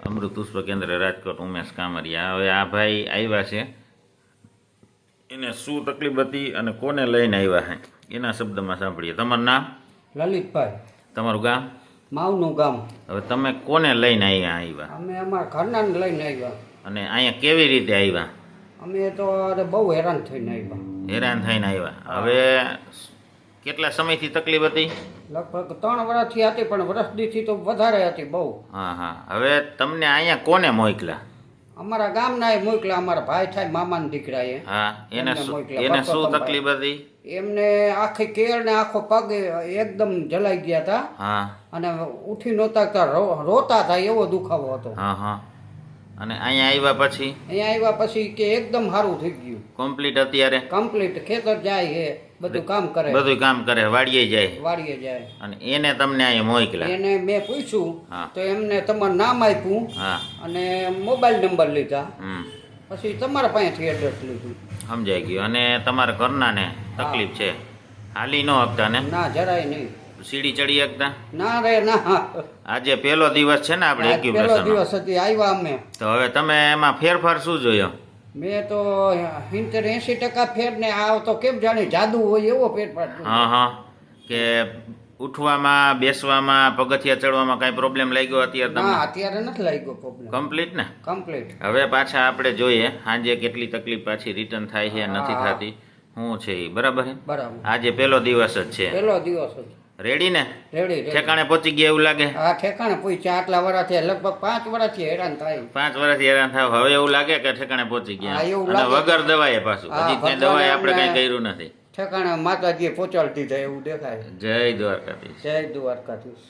અમૃત પુષ્પ કેન્દ્ર રાજકોટ ઉમેશ કામરિયા. હવે આ ભાઈ આવ્યા છે, એને શું તકલીફ હતી અને કોને લઈને આવ્યા છે એના શબ્દમાં સાંભળીએ. તમારું નામ? લલિતભાઈ. તમારું ગામ? માવનું ગામ. હવે તમે કોને લઈને આવ્યા? અમે અમારા ઘરનાને લઈને આવ્યા. અને અહીંયા કેવી રીતે આવ્યા? અમે તો બહુ હેરાન થઈને આવ્યા. હેરાન થઈને આવ્યા. હવે કેટલા સમયથી તકલીફ હતી? લગભગ 3 વર્ષથી હતી, પણ વર્ષદીથી તો વધારે હતી બહુ. હા હા. હવે તમને અહીંયા કોને મોકલ્યા? અમારા ગામના એ મોકલ્યા. અમારા ભાઈ થાય મામાના દીકરાએ. હા, એને શું તકલીફ હતી? એમને આખી કેળ ને આખો પગ એકદમ જલાઈ ગયા હતા. હા. અને ઉઠી નહોતા, રોતા હતા, એવો દુખાવો હતો. હા હા. અને અહીંયા આવ્યા પછી? અહીંયા આવ્યા પછી કે એકદમ સારું થઈ ગયું. કમ્પ્લીટ અત્યારે? કમ્પ્લીટ. ખેતર જાય છે, બધું કામ કરે. બધું કામ કરે, વાડીએ જાય. વાડીએ જાય. અને એને તમને અહીંયા મોકલ્યા? એને મેં પૂછ્યું હા. તો એમને તમારું નામ આપ્યું. હા. અને મોબાઈલ નંબર લીધા. હમ. પછી તમારા પાસેથી એડ્રેસ લીધું. સમજાઈ ગયું. અને તમારા ઘરના ને તકલીફ છે, હાલી ન શકતા ને? ના, જરાય નહીં. સીડી ચડી શકતા? ના રે ના. આજે પહેલો દિવસ છે ને આપણે પહેલો એક્યુપ્રેશરનો? દિવસ હતી, આવ્યા અમે. તો હવે તમે એમાં ફેરફાર શું જોયો? મેં તો 70-80% ફેર ને આ તો કેમ જાણે જાદુ હોય એવો ફેરફાર જોયો. હા હા. કે ઉઠવામાં, બેસવામાં, પગથિયા ચડવામાં કાંઈ પ્રોબ્લેમ લાગ્યો અત્યારે તમને? ના, અત્યારે નથી લાગ્યો પ્રોબ્લેમ. કમ્પ્લીટ ને? કમ્પ્લીટ. હવે પાછા આપણે જોઈએ સાંજે કેટલી તકલીફ પાછી રિટર્ન થાય છે નથી થતી, શું છે એ. બરાબર છે? બરાબર. આજે પહેલો દિવસ જ છે. પહેલો દિવસ હતો. રેડી ને? રેડી. ઠેકાણે પહોંચી ગયા એવું લાગે? હા, ઠેકાણે પહોંચ્યા. આટલા વર્ષથી લગભગ 5 વર્ષથી હેરાન થાય. 5 વર્ષથી હેરાન થાવ, હવે એવું લાગે કે ઠેકાણે પહોંચી ગયા? હા, એવું અને લાગે. વગર દવાએ પાછું? હા, હજી ત્યાં દવાએ આપણે ભગવાને કઈ કર્યું નથી. ઠેકાણે માતાજીએ પહોંચાડી દીધા એવું દેખાય. જય દ્વારકાધીશ. જય દ્વારકાધીશ.